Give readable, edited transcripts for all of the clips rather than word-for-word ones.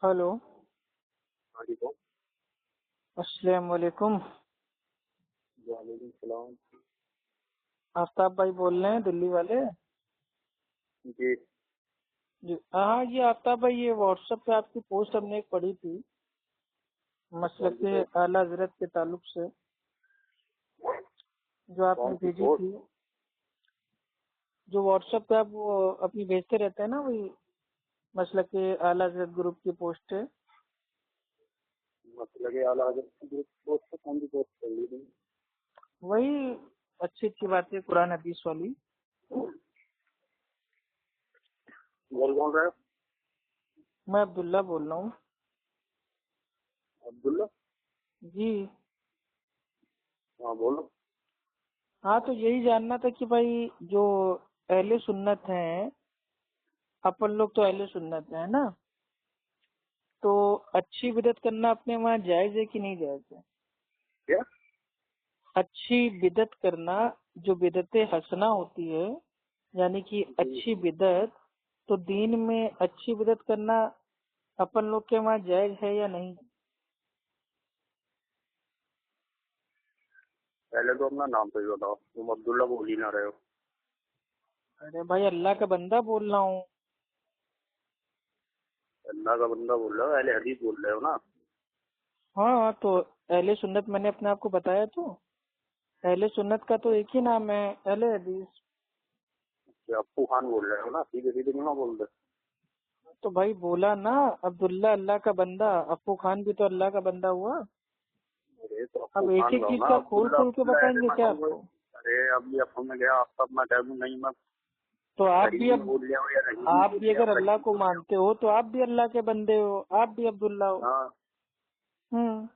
Hello. हाँ जी कौन? अस्सलाम वालेकुम। वालेकुम सलाम। आफ्ताब भाई बोल रहे हैं, दिल्ली वाले? जी जी हाँ, ये आफ्ताब भाई, ये व्हाट्सएप पे आपकी पोस्ट हमने एक पढ़ी थी, मसलक कौन सी के पोस्ट? आला हजरत के ताल्लुक से, जो आपने कौन सी भेजी पोस्ट? थी। जो व्हाट्सएप पे आप वो अपनी भेजते रहते हैं ना, वही मसलक के आला हजरत ग्रुप की पोस्ट है। मतलब कि आला हज़रत की ग्रुप पोस्ट पे कौन सी पोस्ट कर ली तुमने? वही अच्छी अच्छी बातें कुरान हदीस वाली। बोल कौन रहे हो? मैं अब्दुल्ला बोल रहा हूँ। अब्दुल्ला? जी हाँ बोलो। हाँ, तो यही जानना था कि भाई जो अहले सुन्नत हैं, अपन लोग तो अहले सुन्नत हैं ना, तो अच्छी बिदत करना अपने वहाँ जायज है कि नहीं जायज है? क्या? अच्छी बिदत करना, जो बिदत हसना होती है, यानी कि जी अच्छी बिदत, तो दीन में अच्छी बिदत करना अपन लोग के वहाँ जायज है या नहीं? पहले तो अपना नाम तो ही बताओ, तुम अब्दुल्ला बोल ही ना रहे हो। अरे भाई, अल्लाह का बंदा बोल रहा हूँ। अल्लाह का बंदा बोल रहे हो, अहले हदीस बोल रहे हो ना? हाँ, तो अहले सुन्नत मैंने अपने आप को बताया, तो अहले सुन्नत का तो एक ही नाम है, अहले हदीस। कि अप्पू खान बोल रहे हो ना, सीधे सीधे क्यों ना बोल रहे? तो भाई बोला ना, अब्दुल्ला अल्लाह का बंदा, अप्पू खान भी तो अल्लाह का बंदा हुआ। अरे तो अब अप्पू एक खान एक रहो चीज ना, का खोल अब्दुल्ला खोल के अब्दुल्ला ऐसे बताएंगे क्या मानो कोई। आपको? अरे अब ये अब मैं गया आपका अपना टाइम नहीं, मैं तो आप सही भी भी अब बोल लिया हो या नहीं भी आप बोल भी लिया, अगर सही अल्लाह भी को बोल लिया मानते हो तो आप भी अल्लाह के बंदे हो, आप भी अब्दुल्ला हो। हो। हाँ। हम्म।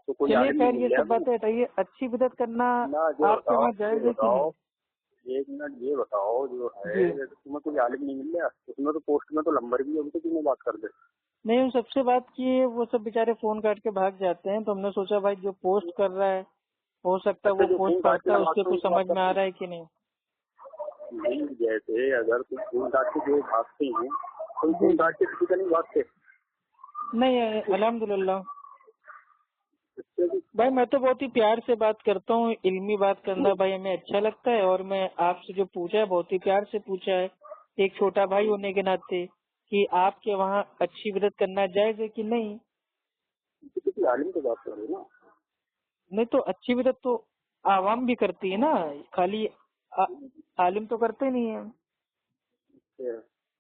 तो कोई चलिए आलिम नहीं खैर, मिल ये गया सब तुम्हें? बातें हटाइए। अच्छी बिदत करना ना ये आपके बताओ, वहाँ ये जायज है कि बताओ, नहीं? एक मिनट ये बताओ, जो जी है तुम्हें कोई आलिम नहीं मिल गया? उसमें तो पोस्ट में तो नंबर भी है, उनसे क्यों नहीं बात कर दे? नहीं, उन सबसे बात की, वो सब बेचारे फोन काट के भाग जाते हैं, तो हमने सोचा भाई जो पोस्ट कर रहा है, हो सकता है अच्छा वो जो पोस्ट फोन काट पढ़ता के है, ना उसके भागते कुछ उनसे समझ बात में आ करते रहा है कि नहीं। नहीं, जैसे अगर तुम फोन काट के जो भागते हैं, तुम जी फोन जी। काट के किसी का नहीं भागते? नहीं, अल्हम्दुलिल्लाह। इससे भी भाई मैं तो बहुत ही प्यार से बात करता हूँ, इल्मी बात करना भाई हमें अच्छा लगता है, और मैं आपसे जो पूछा है बहुत ही प्यार से पूछा है, एक छोटा भाई होने के नाते, कि आपके वहाँ अच्छी बिदत करना जायज है कि नहीं। किसी आलिम से बात करो ना। नहीं तो अच्छी बिदत तो आवाम भी करती है ना, खाली आ, आलिम तो करते नहीं है।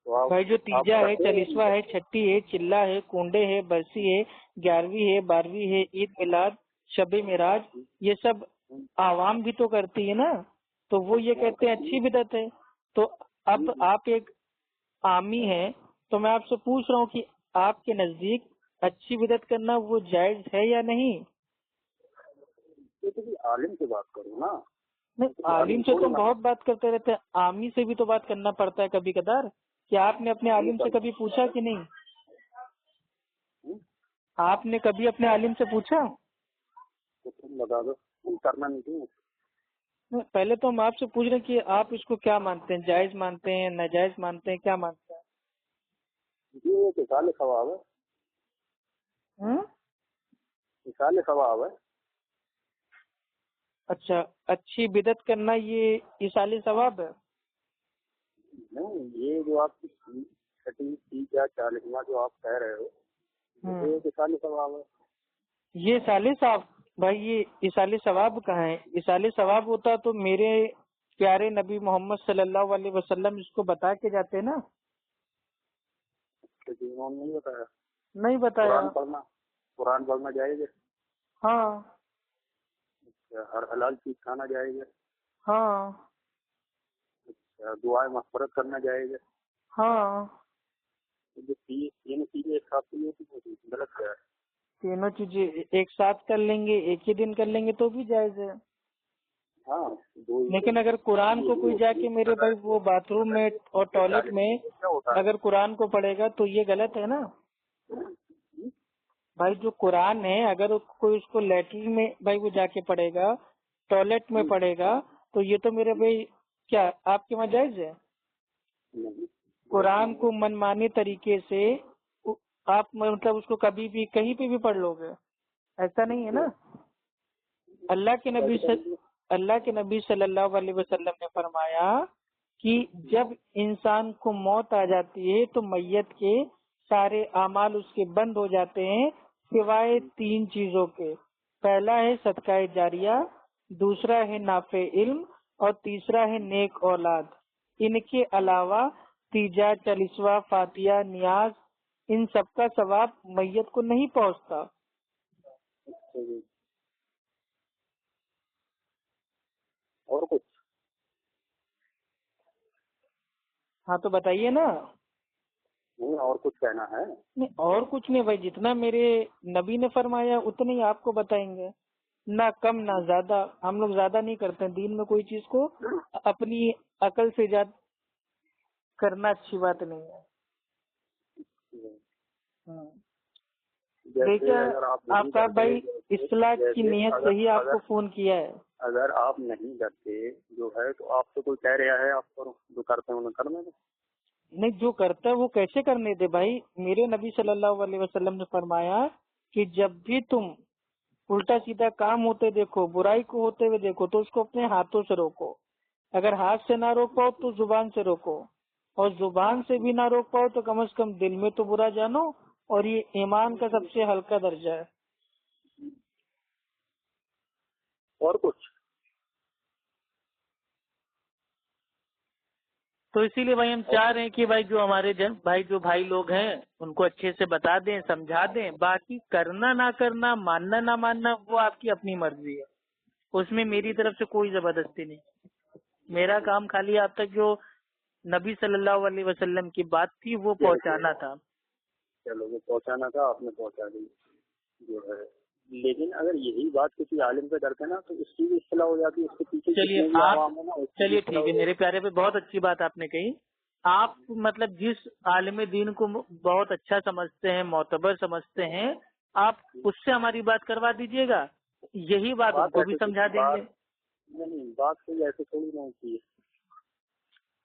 तो भाई जो आप तीजा है, करते चालीसवा हो? है, छठी है, चिल्ला है, कुंडे है, बरसी है, 11वीं है, 12वीं है, ईद मिलाद, शबे मिराज, ये सब आवाम भी तो करती है ना, तो वो ये हाँ कहते हैं करती अच्छी बिदत है। तो अब है। आप एक आमी हैं, तो मैं आपसे पूछ रहा हूँ कि आपके नजदीक अच्छी बिदत करना वो जायज है या नहीं? तो किसी आलिम से बात करो ना। नहीं, किसी आलिम आलिम से थोड़ी तो ना। बहुत बात करते रहते हैं, आमी से भी तो बात करना पड़ता है कभी कदार। क्या आपने अपने ये आलिम से कभी पूछा कि नहीं? हम्म, आपने कभी अपने आलिम से पूछा? तो तुम बता दो, तुम करना नहीं क्यों? नहीं, पहले तो हम आपसे पूछ रहे हैं कि आप इसको क्या मानते हैं, जायज मानते हैं, नाजायज मानते हैं, क्या मानते हैं? ये मिसाल सवाब है। हम्म? मिसाल सवाब है। अच्छा, अच्छी बिदत करना ये इसाले सवाब है? नहीं, ये जो आपकी छठी तीस या चालीसवा जो आप कह रहे हो, ये हम्म। मिसाल सवाब है। ये साले साहब, भाई ये इसाले सवाब कहाँ है? इसाले सवाब होता तो मेरे प्यारे नबी मोहम्मद सल्लल्लाहु अलैहि वसल्लम इसको बता के जाते ना। लेकिन उन्होंने नहीं बताया। नहीं बताया। कुरान पढ़ना जाएगा? हाँ हर हलाल चीज खाना जाएगा? हाँ दुआएं मफ़फ़रत करना जाएगा? हाँ। तो जो तीन चीजें एक साथ नहीं होती, वो गलत है। तीनों चीजें एक साथ कर लेंगे, एक ही दिन कर लेंगे तो भी जायज है। हाँ, दो ही लेकिन अगर कुरान को कोई जाके मेरे भाई वो बाथरूम में और टॉयलेट में क्या होता है? अगर कुरान को पढ़ेगा तो ये गलत है ना। भाई जो कुरान है, अगर कोई उसको लेटरिन में भाई वो जाके पढ़ेगा, टॉयलेट में पढ़ेगा, तो ये तो मेरे भाई क्या आपके वहाँ जायज है? नहीं, कुरान को मनमाने तरीके से आप मतलब उसको कभी भी कहीं पे भी पढ़ लोगे, ऐसा नहीं है ना। अल्लाह के नबी सल्लल्लाहु अलैहि वसल्लम ने फरमाया कि जब इंसान को मौत आ जाती है तो मैयत के सारे अमाल उसके बंद हो जाते हैं सिवाय 3 चीजों के। पहला है सदका जारिया, दूसरा है नाफे इल्म और तीसरा है नेक औलाद। इनके अलावा तीजा, चालीसवा, फातिया, नियाज, इन सबका सवाब मैयत को नहीं पहुंचता। और कुछ? हाँ तो बताइए ना। नहीं, और कुछ कहना है? नहीं और कुछ नहीं भाई, जितना मेरे नबी ने फरमाया उतने ही आपको बताएंगे, ना कम ना ज्यादा। हम लोग ज्यादा नहीं करते हैं दीन में, कोई चीज को अपनी अकल से ज्यादा करना अच्छी बात नहीं है। देखिए आफ्ताब भाई, इस्लाह की नीयत से ही आपको फोन किया है। अगर आप नहीं करते जो है तो आपसे कोई कह रहा है आप करो, जो करते हैं उन्हें करने दो। नहीं, जो करता है वो कैसे करने दे भाई। मेरे नबी सल्लल्लाहु अलैहि वसल्लम ने फरमाया कि जब भी तुम उल्टा सीधा काम होते देखो, बुराई को होते हुए देखो, तो उसको अपने हाथों से रोको। अगर हाथ से ना रोक पाओ तो जुबान से रोको, और जुबान से भी ना रोक पाओ तो कम से कम दिल में तो बुरा जानो, और ये ईमान का सबसे हल्का दर्जा है। और कुछ? तो इसीलिए भाई हम चाह रहे हैं कि भाई जो हमारे भाई लोग हैं उनको अच्छे से बता दें, समझा दें। बाकी करना ना करना, मानना ना मानना, वो आपकी अपनी मर्जी है, उसमें मेरी तरफ से कोई जबरदस्ती नहीं। मेरा काम खाली आप तक जो नबी सल्लल्लाहु अलैहि वसल्लम की बात थी वो पहुंचाना था। चलो, वो पहुंचाना था, आपने पहुंचा दी जो है। लेकिन अगर यही बात किसी आलिम पे करते ना तो उसकी भी इस्तेलाह हो जाती है, उसके पीछे चलिए ठीक है मेरे प्यारे पे, बहुत अच्छी बात आपने कही। आप मतलब जिस आलिम दीन को बहुत अच्छा समझते हैं, मोतबर समझते हैं, आप उससे हमारी बात करवा दीजिएगा, यही बात उनको भी समझा देंगे। नहीं, बात कोई ऐसे थोड़ी ना होती है।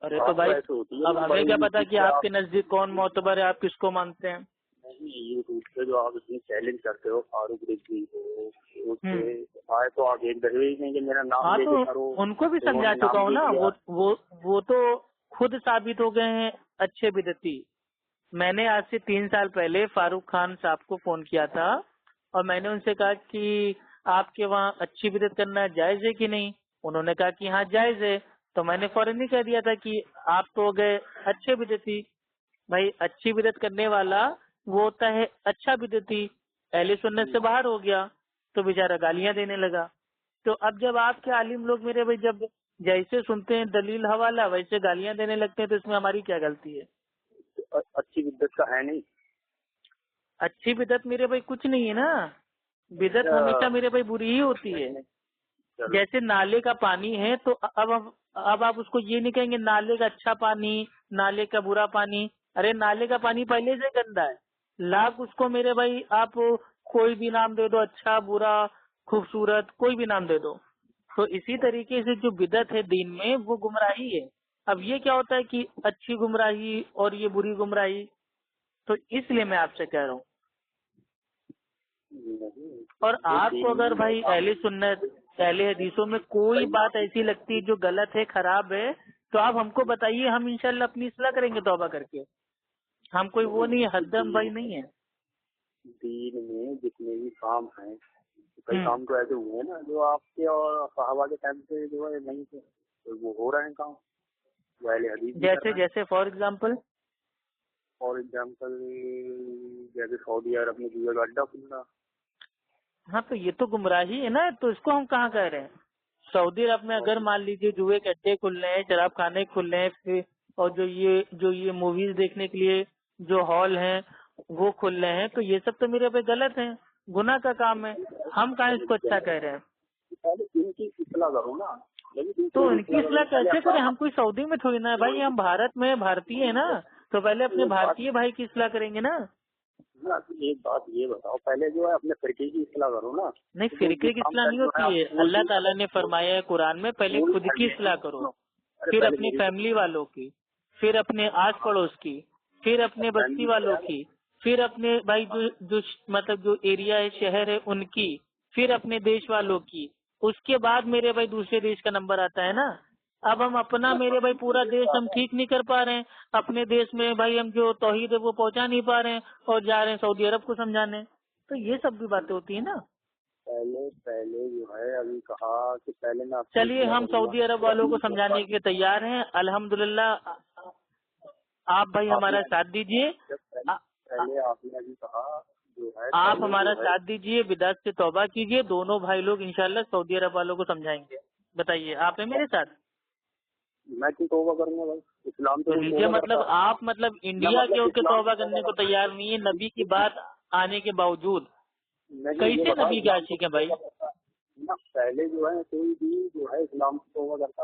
अरे तो भाई अब हमें क्या पता कि आपके नजदीक कौन मोतबर है, आप किसको मानते हैं। नहीं, यूट्यूब पे जो आप इतनी चैलेंज करते हो, फारूक रिजवी हो, उससे आए तो आप एक दफे ही नहीं कि मेरा नाम लेके करो। उनको भी समझा चुका हूँ ना, वो तो खुद साबित हो गए हैं अच्छे बिदती। मैंने आज से 3 साल पहले फारूक खान साहब को फोन किया था और मैंने उनसे कहा कि आपके वहाँ अच्छी बिदत करना जायज है कि नहीं। उन्होंने कहा कि हाँ जायज है। तो मैंने फौरन ही कह दिया था कि आप तो हो गए अच्छे बिदती। भाई अच्छी बिदत करने वाला वो होता है अच्छा बिदती, अहले सुन्नत से बाहर हो गया तो बेचारा गालियां देने लगा। तो अब जब आपके आलिम लोग मेरे भाई जब जैसे सुनते हैं दलील हवाला वैसे गालियां देने लगते हैं तो इसमें हमारी क्या गलती है। अच्छी बिदत का है नहीं। अच्छी बिदत मेरे भाई कुछ नहीं है ना, बिदत हमेशा मेरे भाई बुरी ही होती है। जैसे नाले का पानी है तो अब आप उसको ये नहीं कहेंगे नाले का अच्छा पानी, नाले का बुरा पानी। अरे नाले का पानी पहले से गंदा है, लाख उसको मेरे भाई आप कोई भी नाम दे दो, अच्छा बुरा खूबसूरत कोई भी नाम दे दो। तो इसी तरीके से जो बिदत है दीन में वो गुमराही है। अब ये क्या होता है कि अच्छी गुमराही और ये बुरी गुमराही, तो इसलिए मैं आपसे कह रहा हूँ। और आपको अगर भाई अहले सुन्नत अहले हदीसों में कोई बात ऐसी लगती है जो गलत है, खराब है, तो आप हमको बताइए, हम इंशाल्लाह अपनी इस्लाह करेंगे तौबा करके। हम कोई वो नहीं है, हद्दम भाई नहीं है। दीन में जितने भी काम हैं, कई काम तो ऐसे हुए हैं ना जो आपके और सहाबा के टाइम से जो है नहीं थे, तो वो हो रहे हैं काम। जैसे फॉर एग्जाम्पल जैसे सऊदी अरब में जुए का अड्डा खुल रहा। हाँ तो ये तो गुमराही है ना, तो इसको हम कहाँ कह रहे हैं। सऊदी अरब में अगर मान लीजिए जुए के अड्डे खुल रहे हैं, शराब खाने खुल रहे हैं, फिर और जो ये मूवीज देखने के लिए जो हॉल हैं वो खुल रहे हैं, तो ये सब तो मेरे पे गलत है, गुनाह का काम है। हम कहाँ इसको अच्छा कह रहे हैं। इनकी इस्लाह करो ना। तो इनकी इस्लाह कैसे करें, हम कोई सऊदी में थोड़ी ना है भाई, हम भारत में भारतीय है ना, तो पहले अपने भारतीय भाई की इस्लाह करेंगे ना। एक बात ये बताओ, पहले जो है अपने फिरके की इस्लाह करो ना। नहीं, फिरके की इस्लाह नहीं होती है। अल्लाह ताला ने फरमाया है कुरान में, पहले खुद की इस्लाह करो, फिर अपनी फैमिली वालों की, پھر اپنے آس پڑوس کی، پھر اپنے بستی والوں کی، پھر اپنے بھائی جو مطلب جو ایریا ہے شہر ہے ان کی، پھر اپنے دیش والوں کی، اس کے بعد میرے بھائی دوسرے دیش کا نمبر آتا ہے نا. اب ہم اپنا میرے بھائی پورا دیش ہم ٹھیک نہیں کر پا رہے ہیں، اپنے دیش میں بھائی ہم جو توحید ہے وہ پہنچا نہیں پا رہے ہیں اور جا رہے ہیں سعودی عرب کو سمجھانے. تو یہ سب بھی باتیں ہوتی ہیں نا. پہلے جو ہے ابھی کہا کہ پہلے میں چلیے ہم سعودی عرب والوں کو سمجھانے کے لیے تیار ہیں الحمدللہ. آپ بھائی ہمارا ساتھ دیجیے، پہلے آپ نے ابھی کہا جو ہے آپ ہمارا ساتھ دیجیے، بدعت سے توبہ کیجیے، دونوں بھائی لوگ انشاءاللہ سعودی عرب والوں کو سمجھائیں گے. بتائیے آپ ہیں میرے ساتھ؟ میں کیوں توبہ کروں گا بھائی؟ اسلام تو لیجیے مطلب آپ مطلب انڈیا کے ہو کے توبہ کرنے کو تیار نہیں ہے نبی کی بات آنے کے باوجود. کیسے نبی کے عاشق ہیں بھائی؟ پہلے جو ہے کوئی بھی جو ہے اسلام سے توبہ کرتا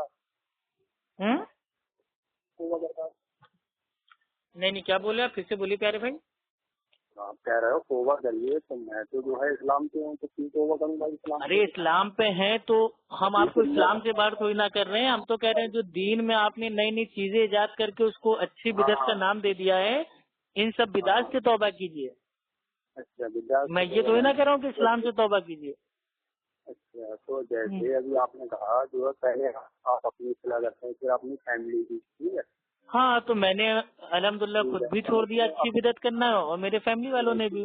نہیں کیا بولے آپ؟ پھر سے بولیے پیارے بھائی. آپ کہہ رہے ہو توبہ کریے تو میں تو جو ہے اسلام سے ہوں تو کیوں توبہ کروں بھائی اسلام؟ ارے اسلام پہ ہیں تو ہم آپ کو اسلام سے بات کوئی نہ کر رہے ہیں، ہم تو کہہ رہے ہیں جو دین میں آپ نے نئی نئی چیزیں ایجاد کر کے اس کو اچھی بدعت کا نام دے دیا ہے، ان سب بدعت سے توبہ کیجیے. اچھا بدعت، میں یہ تو ہی نہ کہہ رہا ہوں کہ اسلام سے توبہ کیجیے. اچھا تو جیسے ابھی آپ نے کہا جو ہے پہلے آپ اپنی اصلاح کرتے ہیں پھر اپنی فیملی کی، ٹھیک ہے. ہاں تو میں نے الحمدللہ خود بھی چھوڑ دیا اچھی بدعت کرنا اور میرے فیملی والوں نے بھی.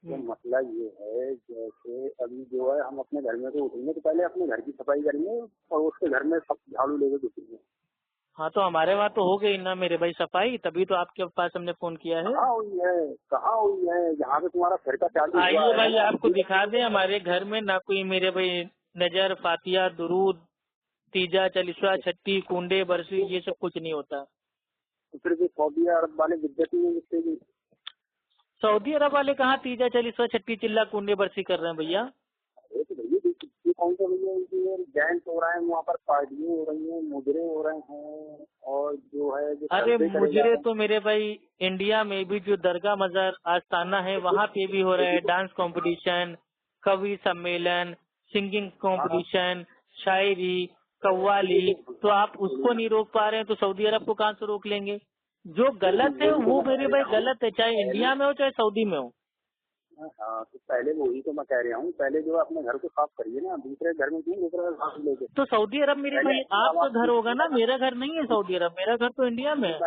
تو مسئلہ یہ ہے جیسے ابھی جو ہے ہم اپنے گھر میں تو اٹھیں گے تو پہلے اپنے گھر کی صفائی کریں گے اور اس کے گھر میں سب جھاڑو لے کے گھسیں گے. ہاں تو ہمارے وہاں تو ہو گئی نا میرے بھائی صفائی، تبھی تو آپ کے پاس ہم نے فون کیا ہے. کہاں ہوئی ہے جہاں پہ تمہارا گھر کا چالو آئیے بھائی آپ کو دکھا دیں، ہمارے گھر میں نہ کوئی میرے بھائی نظر، فاتحہ، درود، تیجا، چالیسواں، چھٹی، کنڈے، برسی، یہ سب کچھ نہیں ہوتا. پھر بھی سعودی عرب والے بدعت نہیں لکھتے گی. سعودی عرب والے کہاں تیجا، چالیسواں، چھٹی، چلا، کنڈے، برسی کر رہے ہیں بھیا. کون سے بھیا ڈانس ہو رہا ہے وہاں پر، پارٹیاں ہو رہی ہیں، مجرے ہو رہے ہیں، اور جو ہے ارے مجرے تو میرے بھائی انڈیا میں بھی جو درگاہ مزار آستانہ ہے وہاں پہ بھی ہو رہا ہے ڈانس کمپٹیشن، کوی سمیلن، سنگنگ کمپٹیشن، شاعری، قوالی. تو آپ اس کو نہیں روک پا رہے ہیں تو سعودی عرب کو کہاں سے روک لیں گے؟ جو غلط ہے وہ میرے بھائی غلط ہے، چاہے انڈیا میں ہو چاہے سعودی میں ہو. ہاں تو پہلے وہی تو میں کہہ رہا ہوں، پہلے جو ہے اپنے گھر کو صاف کریے نا، دوسرے گھر میں کیوں دوسرے صاف لے کے. تو سعودی عرب میرے بھائی آپ کا گھر ہوگا نا، میرا گھر نہیں ہے سعودی عرب، میرا گھر تو انڈیا میں ہے.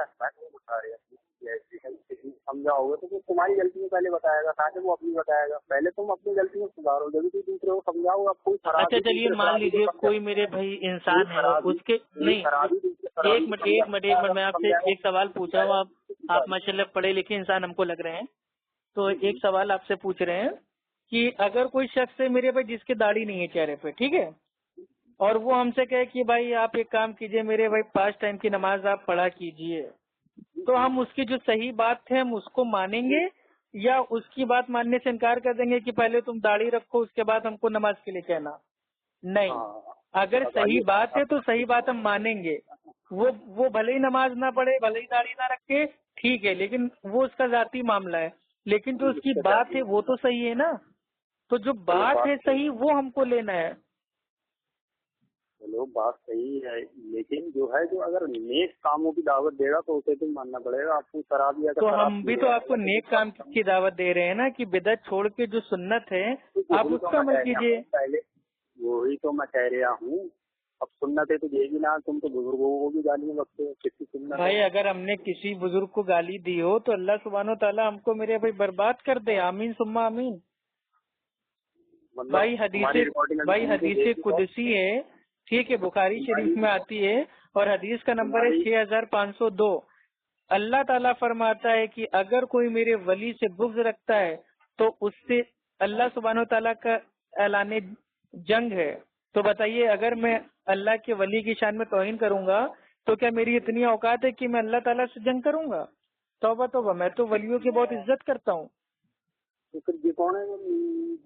سمجھاؤ گے تو تمہاری غلطی میں پہلے بتائے گا تاکہ وہ اپنی بتائے گا. پہلے تم اپنی غلطی میں سدھارو جب تو دوسرے کو سمجھاؤ. آپ کوئی اچھا چلیے مان لیجیے کوئی میرے بھائی انسان ہے اس کے نہیں. ایک منٹ میں آپ سے ایک سوال پوچھ رہا ہوں. آپ ماشاء اللہ پڑھے لکھے انسان ہم کو لگ رہے ہیں، تو ایک سوال آپ سے پوچھ رہے ہیں کہ اگر کوئی شخص ہے میرے بھائی جس کے داڑھی نہیں ہے چہرے پہ، ٹھیک ہے، اور وہ ہم سے کہے کہ بھائی آپ ایک کام کیجئے میرے بھائی 5 ٹائم کی نماز آپ پڑھا کیجئے، تو ہم اس کی جو صحیح بات ہے ہم اس کو مانیں گے یا اس کی بات ماننے سے انکار کر دیں گے کہ پہلے تم داڑھی رکھو اس کے بعد ہم کو نماز کے لیے کہنا؟ نہیں، اگر صحیح بات ہے تو صحیح بات ہم مانیں گے. وہ بھلے ہی نماز نہ پڑھے، بھلے ہی داڑھی نہ رکھے، ٹھیک ہے، لیکن وہ اس کا ذاتی معاملہ ہے. لیکن جو اس کی بات ہے وہ تو صحیح ہے نا، تو جو بات ہے صحیح وہ ہم کو لینا ہے. چلو بات صحیح ہے، لیکن جو ہے جو اگر نیک کاموں کی دعوت دے گا تو اسے تو ماننا پڑے گا. آپ کو شراب یا تو ہم بھی تو آپ کو نیک کام کی دعوت دے رہے ہیں نا کہ بدعت چھوڑ کے جو سنت ہے آپ اس کا عمل کیجیے. پہلے وہی تو میں کہہ رہا ہوں. اب سنت ہے تو دے گی نا، تم تو بزرگوں کو بھی گالیاں بکتے ہو. کسی سنت بھائی اگر ہم نے کسی بزرگ کو گالی دی ہو تو اللہ سبحانہ و تعالیٰ ہم کو میرے بھائی برباد کر دے. آمین ثم آمین. بھائی حدیث قدسی ہے، ٹھیک ہے، بخاری شریف میں آتی ہے اور حدیث کا نمبر ہے 6502. اللہ تعالیٰ فرماتا ہے کہ اگر کوئی میرے ولی سے بغض رکھتا ہے تو اس سے اللہ سبحانہ و تعالیٰ کا اعلان جنگ ہے. تو بتائیے اگر میں اللہ کے ولی کی شان میں توہین کروں گا تو کیا میری اتنی اوقات ہے کہ میں اللہ تعالیٰ سے جنگ کروں گا؟ توبہ توبہ، میں تو ولیوں کی بہت عزت کرتا ہوں. تو پھر یہ کون ہے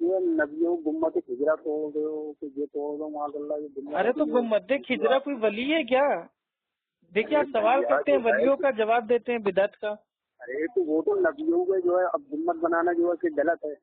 جو نبیوں گمت خجرا توڑ دو کہ یہ توڑ دو ماشاء اللہ؟ ارے تو گمت خجرا کوئی ولی ہے کیا؟ دیکھیے آپ سوال کرتے ہیں ولیوں کا، جواب دیتے ہیں بدعت کا. ارے تو وہ تو نبیوں کے جو ہے اب گمت بنانا جو ہے کہ غلط ہے.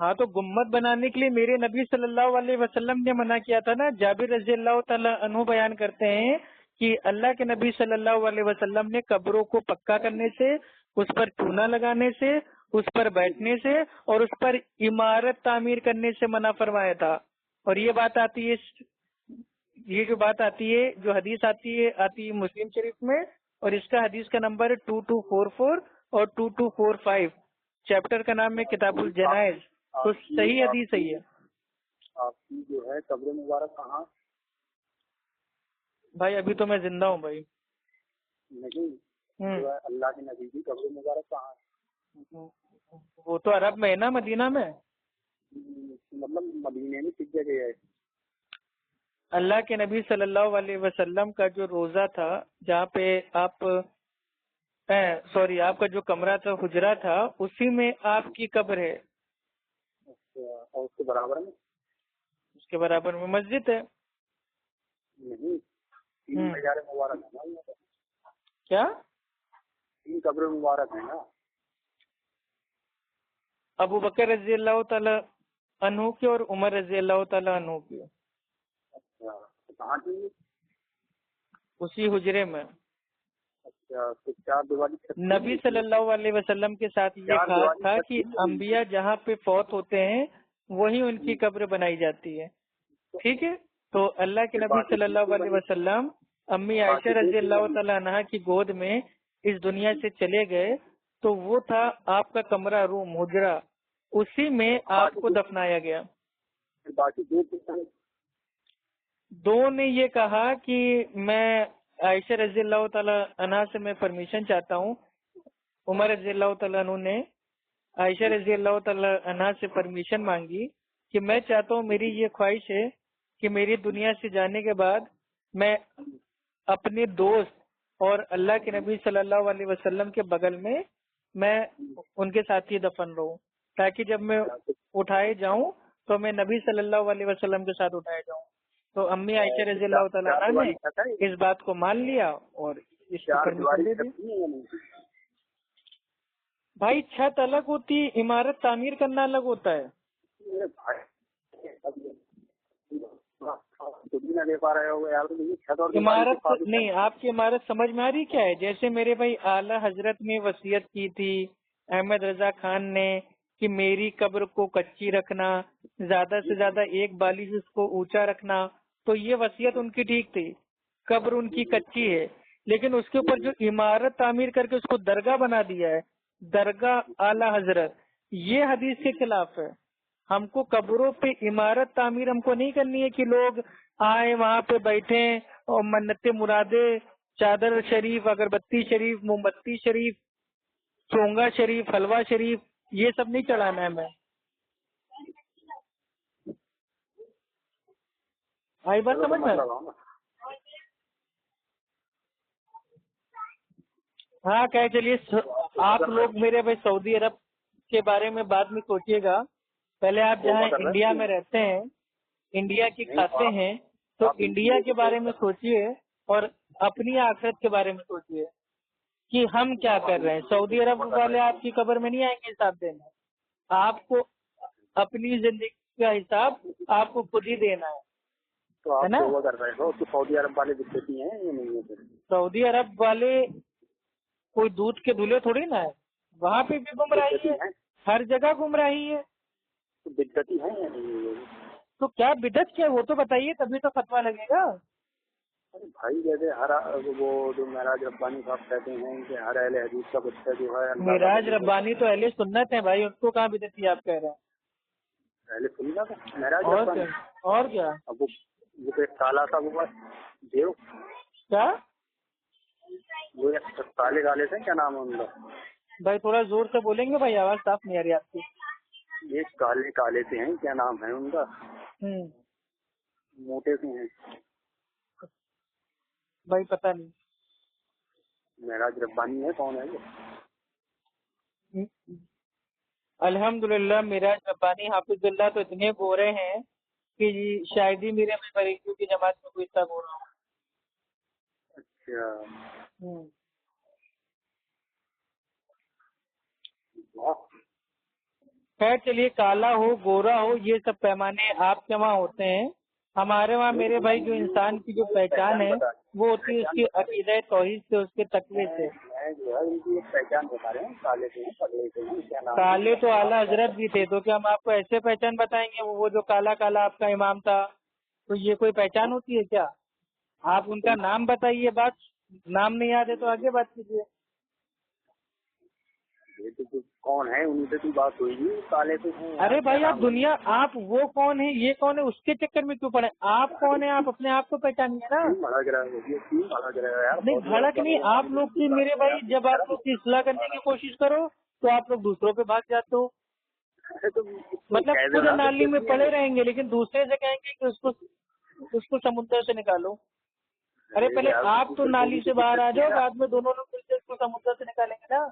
ہاں تو گمت بنانے کے لیے میرے نبی صلی اللہ علیہ وسلم نے منع کیا تھا نا. جابر رضی اللہ تعالیٰ عنہ بیان کرتے ہیں کہ اللہ کے نبی صلی اللہ علیہ وسلم نے قبروں کو پکا کرنے سے، اس پر چونا لگانے سے، اس پر بیٹھنے سے اور اس پر عمارت تعمیر کرنے سے منع فرمایا تھا۔ اور یہ بات آتی ہے، یہ جو بات آتی ہے، جو حدیث آتی ہے مسلم شریف میں، اور اس کا حدیث کا نمبر ہے 2244 اور 2245، چیپٹر کا نام ہے کتاب الجنائز، تو صحیح حدیث صحیح ہے۔ آپ کی جو ہے قبر مبارک کہاں؟ بھائی ابھی تو میں زندہ ہوں بھائی۔ نہیں، جو ہے اللہ کے نبی کی قبر مبارک کہاں ہے؟ وہ تو عرب میں ہے نا، مدینہ میں۔ مطلب مدینے میں کس جگہ ہے؟ اللہ کے نبی صلی اللہ علیہ وسلم کا جو روزہ تھا، جہاں پہ آپ کا جو کمرہ تھا، حجرہ تھا، اسی میں آپ کی قبر ہے۔ اچھا، اور اس کے برابر میں؟ اس کے برابر میں مسجد ہے۔ نہیں، 3 مزار مبارک ہے نا۔ کیا؟ 3 قبر مبارک ہے نا۔ ابو بکر رضی اللہ تعالی عنہ کی اور عمر رضی اللہ تعالی عنہ کی۔ اچھا، کہاں کی؟ اسی حجرے میں۔ اچھا، تو 4 دیوالی نبی صلی اللہ علیہ وسلم کے ساتھ یہ کہا تھا کہ انبیاء جہاں پہ فوت ہوتے ہیں وہیں ان کی قبر بنائی جاتی ہے، ٹھیک ہے؟ تو اللہ کے نبی صلی اللہ علیہ وسلم امی عائشہ رضی اللہ تعالی عنہا کی گود میں اس دنیا سے چلے گئے، تو وہ تھا آپ کا کمرہ، روم، حجرہ، اسی میں آپ کو دفنایا گیا۔ باقی دو نے یہ کہا کہ میں عائشہ رضی اللہ تعالی عنہا سے میں پرمیشن چاہتا ہوں، عمر رضی اللہ تعالیٰ عنہ نے عائشہ رضی اللہ تعالی عنہا سے پرمیشن مانگی کہ میں چاہتا ہوں، میری یہ خواہش ہے کہ میری دنیا سے جانے کے بعد میں اپنے دوست اور اللہ کے نبی صلی اللہ علیہ وسلم کے بغل میں ان کے ساتھ ہی دفن رہوں، تاکہ جب میں اٹھائے جاؤں تو میں نبی صلی اللہ علیہ وسلم کے ساتھ اٹھائے جاؤں۔ تو امی عائشہ رضی اللہ تعالیٰ عنہ نے اس بات کو مان لیا اور اس کو پرمیشن دے دی۔ بھائی چھت الگ ہوتی، عمارت تعمیر کرنا الگ ہوتا ہے۔ عمارت نہیں، آپ کی عمارت سمجھ میں آ رہی کیا ہے؟ جیسے میرے بھائی اعلیٰ حضرت نے وصیت کی تھی احمد رضا خان نے کہ میری قبر کو کچی رکھنا، زیادہ سے زیادہ 1 بالی اس کو اونچا رکھنا، تو یہ وصیت ان کی ٹھیک تھی، قبر ان کی کچی ہے، لیکن اس کے اوپر جو عمارت تعمیر کر کے اس کو درگاہ بنا دیا ہے، درگاہ اعلیٰ حضرت، یہ حدیث کے خلاف ہے۔ ہم کو قبروں پہ عمارت تعمیر ہم کو نہیں کرنی ہے کہ لوگ آئے وہاں پہ بیٹھیں اور منتیں مرادے، چادر شریف، اگربتی شریف، موم بتی شریف، چونگا شریف، حلوہ شریف، یہ سب نہیں چڑھانا ہے میں۔ آئی بات سمجھ میں؟ ہاں کہہ چلیے، آپ لوگ میرے بھائی سعودی عرب کے بارے میں بعد میں سوچیے گا، پہلے آپ جہاں انڈیا میں رہتے ہیں، انڈیا کی کھاتے ہیں، تو انڈیا کے بارے میں سوچیے اور اپنی آخرت کے بارے میں سوچیے کہ ہم کیا کر رہے ہیں۔ سعودی عرب والے آپ کی قبر میں نہیں آئیں گے حساب دینے، آپ کو اپنی زندگی کا حساب آپ کو خود ہی دینا ہے۔ تو آپ توبہ کر رہے ہو تو سعودی عرب والے دکھتی ہیں یا نہیں ہے؟ سعودی عرب والے کوئی دودھ کے دھلے تھوڑی نا ہے، وہاں پہ بھی گمراہی ہے، ہر جگہ گمراہی ہے۔ بدعتی ہیں یا نہیں ہے؟ تو کیا بدعت کیا وہ تو بتائیے، تبھی تو فتویٰ لگے گا۔ بھائی جیسے وہ جو معراج ربانی صاحب کہتے ہیں کہ ہر اہل حدیث کا بچہ جو ہے، معراج ربانی تو اہل سنت ہیں بھائی، ان کو کہاں بدعتی آپ کہہ رہے ہیں؟ اہل سنت ہے معراج ربانی۔ اور کیا؟ اب وہ ایک کالا تھا، وہ دیو کیا، وہ کالے کالے تھے، کیا نام ہے ان کا؟ بھائی تھوڑا زور سے بولیں گے بھائی، آواز صاف نہیں آ رہی آپ کی۔ یہ کالے کالے سے ہیں، کیا نام ہے ان کا؟ موٹے سے ہیں بھائی، پتہ نہیں۔ معراج ربانی ہے، کون ہے یہ؟ الحمدللہ معراج ربانی حافظ اللہ تو اتنے گورے ہیں کہ شاید ہی میرے میں بریلیوں کی جماعت میں کوئی اتنا گورا ہو۔ اچھا، خیر چلیے، کالا ہو گورا ہو یہ سب پیمانے آپ کے وہاں ہوتے ہیں، ہمارے وہاں میرے بھائی جو انسان کی جو پہچان ہے वो होती है उसकी अकीदा तौहीद से, उसके तकवे से। मैं जो है इनकी एक पहचान बता रहे हैं, काले से हैं, पगड़े से हैं, क्या नाम है? काले तो आला हजरत भी थे, तो क्या हम आपको ऐसे पहचान बताएंगे? वो जो काला काला आपका इमाम था, तो ये कोई पहचान होती है क्या? आप उनका नाम बताइए, बात नाम नहीं याद है तो आगे बात कीजिए। ये तो कौन है, उन्हीं से तो बात हुई, काले से हैं। अरे भाई आप दुनिया, आप वो कौन है ये कौन है उसके चक्कर में क्यों पड़े? आप कौन है, आप अपने आप को पहचानिए ना। क्यों भड़क रहा है, ये क्यों भड़क रहा है यार? नहीं भड़क नहीं, आप लोग की मेरे भाई, जब आप लोग की इस्लाह करने की कोशिश करो तो आप लोग दूसरों पे भाग जाते हो। अरे तो मतलब कह दो खुद ना, नाली में पड़े रहेंगे लेकिन दूसरे से कहेंगे कि उसको समुद्र से निकालो। अरे पहले आप तो नाली से बाहर आ जाओ, बाद में दोनों लोग मिलकर उसको समुद्र से निकालेंगे ना।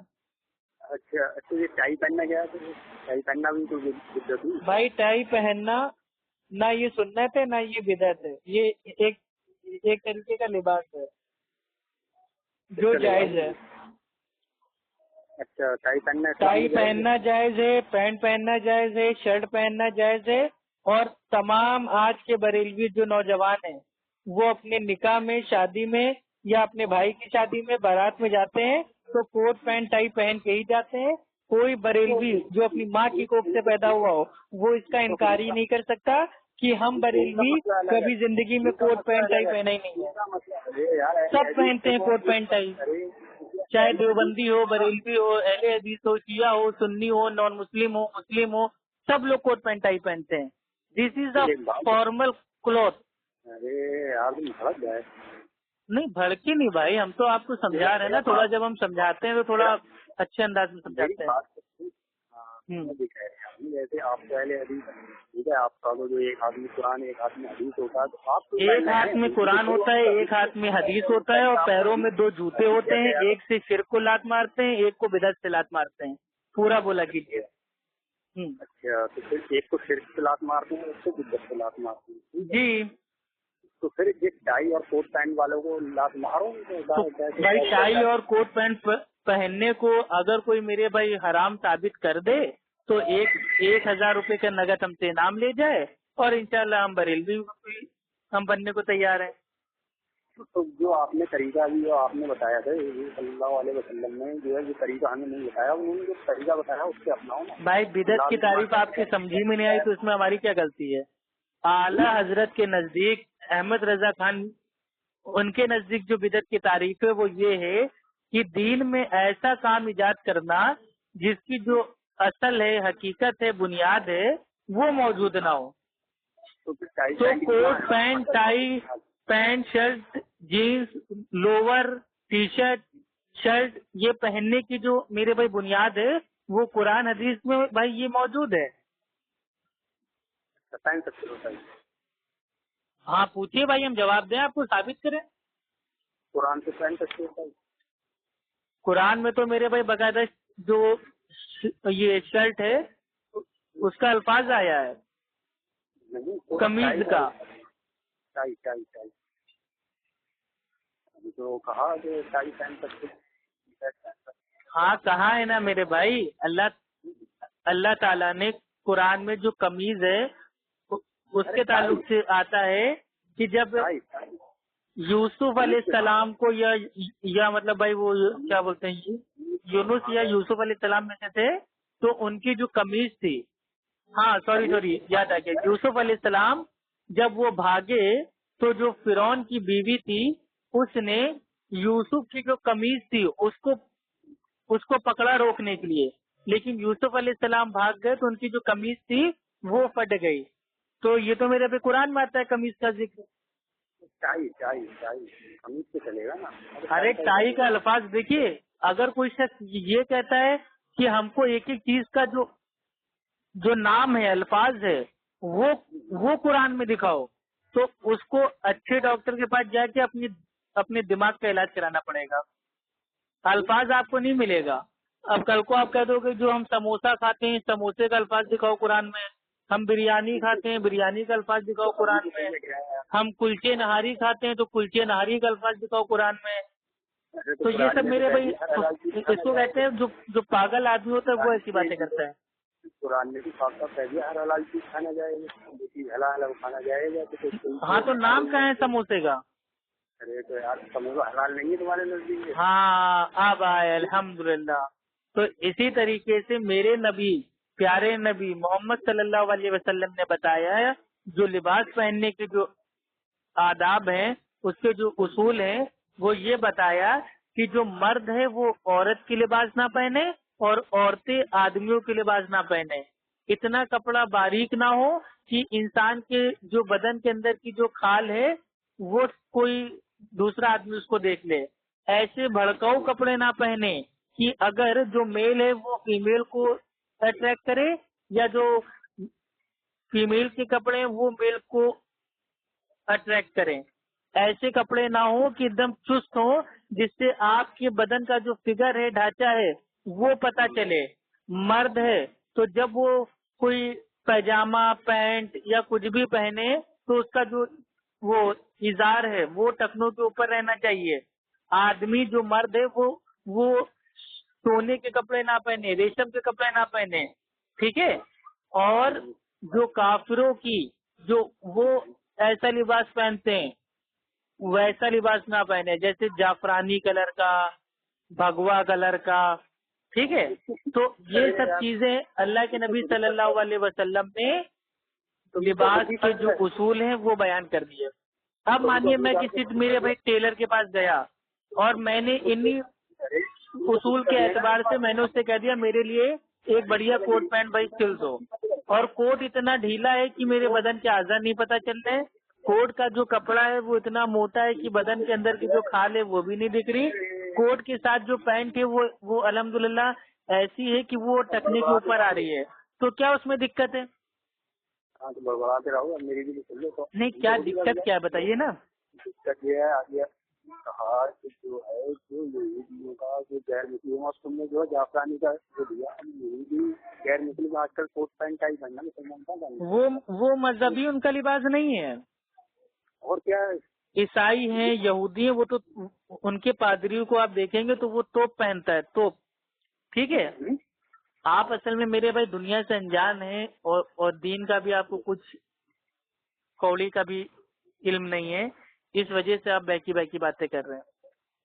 अच्छा अच्छा, ये टाई पहनना क्या है? तो टाई पहनना भी तो बिद्दत हुई। भाई टाई पहनना ना ये सुन्नत है ना ये बिदअत है, ये एक एक तरीके का लिबास है जो जायज है। अच्छा, टाई पहनना, टाई पहनना जायज है, पैंट पहनना जायज है, शर्ट पहनना जायज है। और तमाम आज के बरेलवी जो नौजवान हैं वो अपने निकाह में, शादी में या अपने भाई की शादी में, बारात में जाते हैं तो कोट पैंट टाई पहन के ही जाते हैं। कोई बरेलवी जो अपनी माँ की कोख से पैदा हुआ हो वो इसका इनकार ही नहीं कर सकता कि हम बरेलवी कभी जिंदगी में कोट पैंट टाई पहना ही नहीं है। अरे यार, सब पहनते हैं कोट पैंट टाई, चाहे देवबंदी हो, बरेलवी हो, अहले हदीस हो, शिया हो, सुन्नी हो, नॉन मुस्लिम हो, मुस्लिम हो, सब लोग कोट पैंट टाई पहनते हैं। This is a formal cloth. अरे यार तुम भड़क गए। नहीं भड़के नहीं भाई, हम तो आपको समझा रहे हैं ना, थोड़ा जब हम समझाते हैं तो थोड़ा अच्छे अंदाज में समझाते हैं। मैं दिख रहा है जैसे आप पहले हदीस, ठीक है, आपका जो एक हाथ में कुरान एक हाथ में हदीस होता है, तो आप एक हाथ में कुरान होता है, एक हाथ में हदीस होता है और पैरों में 2 जूते होते हैं, एक से शिर्क को लात मारते हैं, एक को बिदअत से लात मारते हैं। पूरा बोला कीजिए। अच्छा, तो फिर एक को शिर्क से लात मारते हैं, एक को बिदअत से लात मारते हैं जी। तो फिर ये टाई और कोट पैंट वालों को लात मारो। तो भाई टाई और कोट पैंट पहनने को अगर कोई मेरे भाई हराम साबित कर दे तो 1,000 रुपए का नगद हमसे इनाम ले जाए और इंशाल्लाह हम बरेलवी हम बनने को तैयार हैं। तो जो आपने तरीका भी जो आपने बताया था सल्लल्लाहु अलैहि वसल्लम ने, जो है जो तरीका हमें नहीं बताया, उन्होंने जो तरीका बताया उससे अपनाओ ना। भाई बिदअत की तारीफ आपकी समझी में नहीं आई तो इसमें हमारी क्या गलती है? आला हजरत के नजदीक अहमद रजा खान, उनके नजदीक जो बिदअत की तारीफ है वो ये है कि दीन में ऐसा काम इजाद करना जिसकी जो असल है, हकीकत है, बुनियाद है, वो मौजूद ना हो। तो coat pant tie, pant shirt, jeans, lower, T shirt, shirt, ये पहनने की जो मेरे भाई बुनियाद है वो कुरान हदीस में भाई ये मौजूद है। पहन सकते हो सही? हाँ पूछिए भाई, हम जवाब दें, आपको साबित करें। कुरान से पहन सकते हो सही? कुरान में तो मेरे भाई बकायदा जो ये शर्ट है उसका अल्फाज आया है, नहीं, कमीज का। टाई टाई टाई अभी तो कहा कि टाई पहन सकते हो। हाँ कहा है ना मेरे भाई, अल्लाह ताला ने कुरान में जो कमीज है उसके ताल्लुक से आता है कि जब यूसुफ अलैहिस्सलाम को या मतलब भाई वो क्या बोलते हैं, यूनुस या यूसुफ अलैहिस्सलाम में से थे, तो उनकी जो कमीज थी, हाँ सॉरी याद आ गया, यूसुफ अलैहिस्सलाम जब वो भागे तो जो फिरौन की बीवी थी उसने यूसुफ की जो कमीज थी उसको पकड़ा रोकने के लिए, लेकिन यूसुफ अलैहिस्सलाम भाग गए तो उनकी जो कमीज थी वो फट गई। तो ये तो मेरे पे कुरान में आता है कमीज का जिक्र। टाई टाई टाई कमीज से चलेगा ना? अरे टाई का अल्फाज देखिए, अगर कोई शख्स ये कहता है कि हमको एक एक चीज का जो नाम है, अल्फाज है, वो कुरान में दिखाओ, तो उसको अच्छे डॉक्टर के पास जाके अपने दिमाग का इलाज कराना पड़ेगा। अल्फाज आपको नहीं मिलेगा। अब कल को आप कह दोगे जो हम समोसा खाते हैं समोसे का अल्फाज दिखाओ कुरान में, हम बिरयानी खाते हैं बिरयानी का अल्फाज दिखाओ कुरान में, हम कुलचे नहारी खाते हैं तो कुलचे नहारी का अल्फाज दिखाओ कुरान में। तो ये सब मेरे भाई इसको कहते हैं जो पागल आदमी होता है वो ऐसी बातें करता है। कुरान में भी साफ साफ कह दिया हर हलाल चीज खाना जाएगा, जो चीज हलाल है वो खाना जाएगा। तो हाँ तो नाम क्या है समोसे का? ارے تو یار سمجھو حلال نہیں ہے تمہارے نزدیک؟ ہاں اب آئے الحمدللہ. تو اسی طریقے سے میرے نبی پیارے نبی محمد صلی اللہ علیہ وسلم نے بتایا ہے جو لباس پہننے کے جو آداب ہیں اس کے جو اصول ہیں وہ یہ بتایا کہ جو مرد ہے وہ عورت کی لباس نہ پہنے اور عورتیں آدمیوں کی لباس نہ پہنے. اتنا کپڑا باریک نہ ہو کہ انسان کے جو بدن کے اندر کی جو کھال ہے وہ کوئی دوسرا آدمی اس کو دیکھ لے. ایسے بھڑکاؤ کپڑے نہ پہنے کہ اگر جو میل ہے وہ فیمیل کو اٹریکٹ کرے یا جو فیمیل کے کپڑے ہیں وہ میل کو اٹریکٹ کریں. ایسے کپڑے نہ ہوں کہ ایک دم چست ہوں جس سے آپ کے بدن کا جو فگر ہے ڈھانچہ ہے وہ پتہ چلے. مرد ہے تو جب وہ کوئی پیجامہ پینٹ یا کچھ بھی پہنے تو اس کا جو وہ اظہار ہے وہ ٹخنوں کے اوپر رہنا چاہیے. آدمی جو مرد ہے وہ سونے کے کپڑے نہ پہنے ریشم کے کپڑے نہ پہنے. ٹھیک ہے. اور جو کافروں کی جو وہ ایسا لباس پہنتے ہیں ویسا لباس نہ پہنے جیسے جعفرانی کلر کا بھگوا کلر کا. ٹھیک ہے. تو یہ سب چیزیں اللہ کے نبی صلی اللہ علیہ وسلم نے لباس کے جو اصول ہیں وہ بیان کر دیے. اب مانیے میں کسی میرے بھائی ٹیلر کے پاس گیا اور میں نے انہی اصول کے اعتبار سے میں نے اس سے کہہ دیا میرے لیے ایک بڑھیا کوٹ پینٹ بھائی سل دو اور کوٹ اتنا ڈھیلا ہے کہ میرے بدن کے اعضاء نہیں پتہ چل رہے. کوٹ کا جو کپڑا ہے وہ اتنا موٹا ہے کہ بدن کے اندر کی جو کھال ہے وہ بھی نہیں دکھ رہی. کوٹ کے ساتھ جو پینٹ ہے وہ الحمدللہ ایسی ہے کہ وہ ٹکنے کے اوپر آ رہی ہے. تو کیا اس میں دقت ہے؟ ہاں تو بڑبڑاتے رہو میری بھی سن لو تو. نہیں کیا دقت کیا ہے بتائیے نا. دقت یہ ہے آگے کہا کہ جو ہے جو یہودیوں کا جو غیر مسلموں تم نے جو ہے جعفرانی کا جو دیا یہودی غیر مسلم آج کل کوٹ پینٹ کا ہی پہننا مسلمان کا وہ مذہبی ان کا لباس نہیں ہے. اور کیا ہے عیسائی ہیں یہودی ہیں وہ تو ان کے پادریوں کو آپ دیکھیں گے تو وہ توپ پہنتا ہے توپ. ٹھیک ہے. آپ اصل میں میرے بھائی دنیا سے انجان ہیں اور دین کا بھی آپ کو کچھ کوڑی کا بھی علم نہیں ہے. اس وجہ سے آپ بیکی باتیں کر رہے ہیں.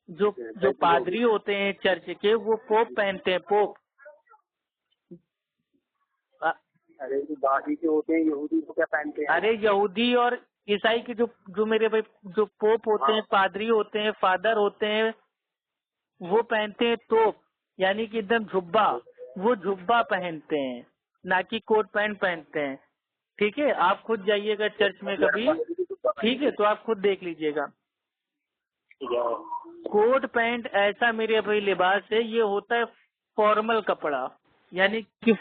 جو پادری ہوتے ہیں چرچ کے وہ پوپ پہنتے ہیں پوپ. ارے باقی کے ہوتے ہیں یہودی کو کیا پہنتے ہیں. ارے یہودی اور عیسائی کے جو میرے بھائی جو پوپ ہوتے ہیں پادری ہوتے ہیں فادر ہوتے ہیں وہ پہنتے ہیں توپ یعنی کہ ایک دم جھبا. وہ جھبا پہنتے ہیں نہ کہ کوٹ پینٹ پہنتے ہیں. ٹھیک ہے. آپ خود جائیے گا چرچ میں کبھی. ٹھیک ہے. تو آپ خود دیکھ لیجئے گا. کوٹ پینٹ ایسا میرے بھائی لباس ہے یہ ہوتا ہے فارمل کپڑا یعنی کہ